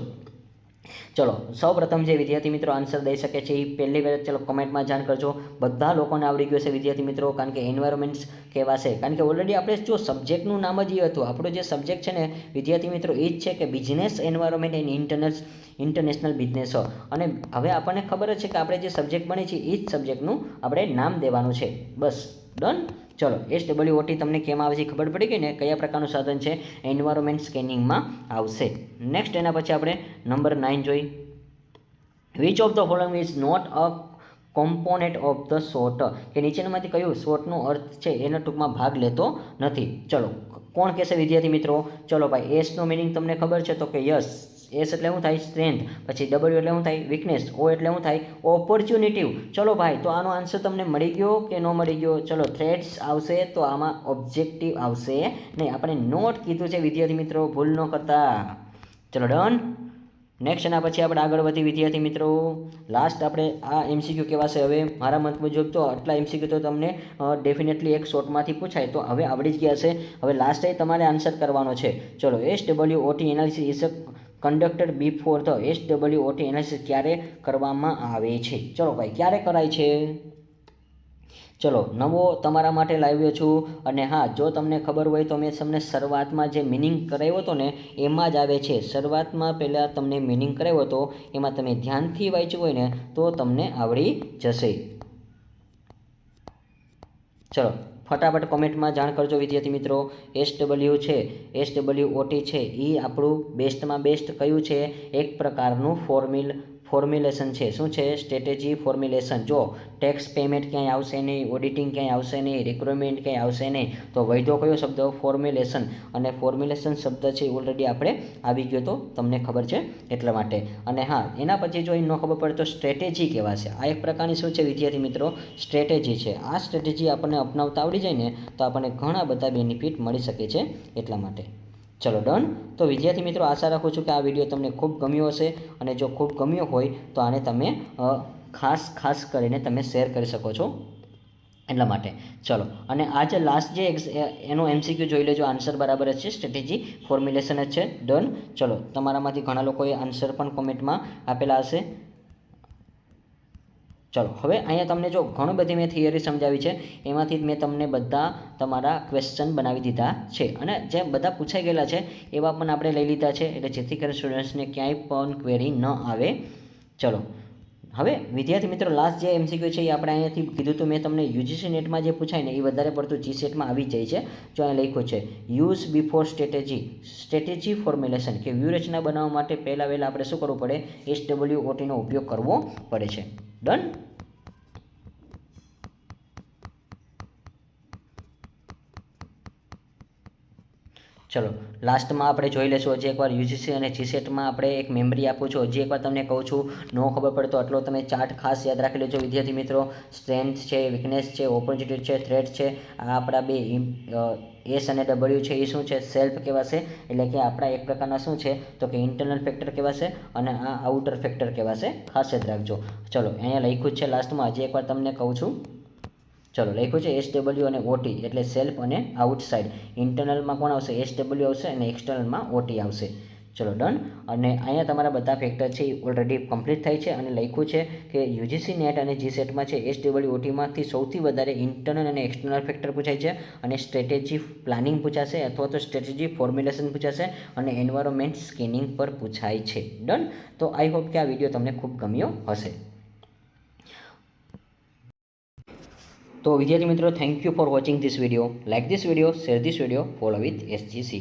ચલો સૌ પ્રથમ જે વિદ્યાર્થી મિત્રો આન્સર દઈ શકે છે એ પહેલી વાર ચલો કોમેન્ટમાં જાણ કરજો. બધા લોકોને આવડી ગયું છે વિદ્યાર્થી મિત્રો, કારણ કે એન્વાયરમેન્ટ્સ કહેવાશે, કારણ કે ઓલરેડી આપણે જો સબ્જેક્ટનું નામ જ એ હતું. આપણો જે સબ્જેક્ટ છે ને વિદ્યાર્થી મિત્રો એ જ છે કે business environment and international business. અને હવે આપણને ખબર જ છે કે આપણે જે સબ્જેક્ટ બને છે એ જ સબ્જેક્ટનું આપણે નામ દેવાનું છે. બસ ડન. ચલો SWOT તમને કેમ આવે છે ખબર પડી ગઈ ને, કયા પ્રકારનું સાધન છે? એન્વાયરમેન્ટ સ્કેનિંગમાં આવશે. નેક્સ્ટ એના પછી આપણે નંબર 9 જોઈ. Which of the following is not a component of the SWOT, કે નીચેનામાંથી કયું SWOTનો અર્થ છે એનો ટૂંકમાં ભાગ લેતો નથી? ચલો કોણ કહેશે વિદ્યાર્થી મિત્રો? ચલો ભાઈ એસનો મિનિંગ તમને ખબર છે તો કે યસ. એસ એટલે શું થાય? સ્ટ્રેન્થ. પછી ડબલ્યુ એટલે શું થાય? વીકનેસ. ઓ એટલે શું થાય? ઓપોર્ચ્યુનિટી. ચલો ભાઈ તો આનો આન્સર તમને મળી ગયો કે ન મળી ગયો? ચલો થ્રેટ્સ આવશે તો આમાં ઓબ્જેક્ટિવ આવશે નહીં. આપણે નોટ કીધું છે વિદ્યાર્થી મિત્રો, ભૂલ ન કરતા. ચલો ડન. નેક્સ્ટ એના પછી આપણે આગળ વધી વિદ્યાર્થી મિત્રો. લાસ્ટ આપણે આ MCQ કહેવાશે. હવે મારા મત મુજબ તો આટલા MCQ તો તમને ડેફિનેટલી એક શોર્ટમાંથી પૂછાય તો હવે આવડી જ ગયા છે. હવે લાસ્ટ એ તમારે આન્સર કરવાનો છે. ચલો SWOT analysis is conducted before the, SWOT analysis ક્યારે કરવામાં આવે છે? ચલો ભાઈ ક્યારે કરાય છે? ચલો નવો તમારા માટે લાવ્યો છું. અને હા જો તમને ખબર હોય તો મેં તમને શરૂઆતમાં જે મિનિંગ કરાવ્યો હતો ને એમાં જ આવે છે. શરૂઆતમાં પહેલાં તમને મિનિંગ કરાવ્યો હતો એમાં તમે ધ્યાનથી વાંચ્યું હોય ને તો તમને આવડી જશે. ચલો ફટાફટ કોમેન્ટમાં જાણ કરજો વિદ્યાર્થી મિત્રો. SWOT છે એ આપણું બેસ્ટમાં બેસ્ટ કયું છે? એક પ્રકારનું ફોર્મ્યુલેશન છે. શું છે? Strategy formulation. જો ટેક્સ પેમેન્ટ ક્યાંય આવશે નહીં, ઓડિટિંગ ક્યાંય આવશે નહીં, રિક્રુટમેન્ટ ક્યાંય આવશે નહીં, તો વૈધો કયો શબ્દ? ફોર્મ્યુલેશન. અને ફોર્મ્યુલેશન શબ્દ છે ઓલરેડી આપણે આવી ગયો તો તમને ખબર છે એટલા માટે. અને હા એના પછી જો ન ખબર પડે તો સ્ટ્રેટેજી કહેવાશે. આ એક પ્રકારની શું છે વિદ્યાર્થી મિત્રો? સ્ટ્રેટેજી છે. આ સ્ટ્રેટેજી આપણને અપનાવતા આવડી જાય ને તો આપણને ઘણા બધા બેનિફિટ મળી શકે છે એટલા માટે. ચલો ડન. તો વિદ્યાર્થી મિત્રો આશા રાખું છું કે આ વિડીયો તમને ખૂબ ગમ્યો હશે. અને જો ખૂબ ગમ્યો હોય તો આને તમે ખાસ કરીને તમે શેર કરી શકો છો એટલા માટે. ચલો અને આ જે લાસ્ટ જે એનો MCQ જોઈ લેજો. આન્સર બરાબર જ છે, સ્ટ્રેટેજી ફોર્મ્યુલેશન જ છે. ડન. ચલો તમારામાંથી ઘણા લોકોએ આન્સર પણ કોમેન્ટમાં આપેલા હશે. ચલો હવે અહીંયા તમને જો ઘણું બધી મેં થિયરી સમજાવી છે એમાંથી મેં તમને બધા તમારા ક્વેશ્ચન બનાવી દીધા છે. અને જે બધા પૂછાઈ ગયેલા છે એવા પણ આપણે લઈ લીધા છે, એટલે જેથી કરીને સ્ટુડન્ટ્સને ક્યાંય પણ ક્વેરી ન આવે. ચલો હવે વિદ્યાર્થી મિત્રો લાસ્ટ જે MCQ છે એ આપણે અહીંયાથી કીધું તો મેં તમને UGC નેટમાં જે પૂછાય ને એ વધારે પડતું GSETમાં આવી જાય છે. જો અહીંયા લખ્યું છે યુઝ બિફોર સ્ટ્રેટેજી ફોર્મ્યુલેશન, કે વ્યૂહરચના બનાવવા માટે પહેલાં આપણે શું કરવું પડે? SWOTનો ઉપયોગ કરવો પડે છે. ડન. ચલો લાસ્ટમાં આપણે જોઈ લઈશું હજી એકવાર UGC અને GSETમાં આપણે એક મેમરી આપું છું. હજી એકવાર તમને કહું છું, ન ખબર પડે તો આટલો તમે ચાર્ટ ખાસ યાદ રાખી લેજો વિદ્યાર્થી મિત્રો. સ્ટ્રેન્થ છે, વીકનેસ છે, ઓપોર્ચ્યુનિટી છે, થ્રેટ છે. આ આપણા બે S અને W છે એ શું છે? સેલ્ફ કહેવાશે. એટલે કે આપણા એક પ્રકારના શું છે તો કે ઇન્ટરનલ ફેક્ટર કહેવાશે અને આ આઉટર ફેક્ટર કહેવાશે. ખાસ યાદ રાખજો. ચલો અહીંયા લખ્યું છે લાસ્ટમાં, હજી એકવાર તમને કહું છું. ચલો લખ્યું છે SW અને OT એટલે સેલ્ફ અને આઉટસાઇડ. ઇન્ટરનલમાં કોણ આવશે? SW આવશે અને એક્સટર્નલમાં OT આવશે. ચલો ડન. અને અહીંયા તમારા બધા ફેક્ટર છે એ ઓલરેડી કમ્પ્લીટ થાય છે અને લખ્યું છે કે યુજીસી નેટ અને જીસેટમાં છે SWOTમાંથી સૌથી વધારે ઇન્ટરનલ અને એક્સટર્નલ ફેક્ટર પૂછાય છે અને સ્ટ્રેટેજી પ્લાનિંગ પૂછાશે અથવા તો સ્ટ્રેટેજી ફોર્મ્યુલેશન પૂછાશે અને એન્વાયરમેન્ટ સ્કેનિંગ પર પૂછાય છે. ડન. તો આઈ હોપ કે આ વિડીયો તમને ખૂબ ગમ્યો હશે. તો વિદ્યાર્થી મિત્રો, thank you for watching this video. Like this video, share this video, follow with SGC.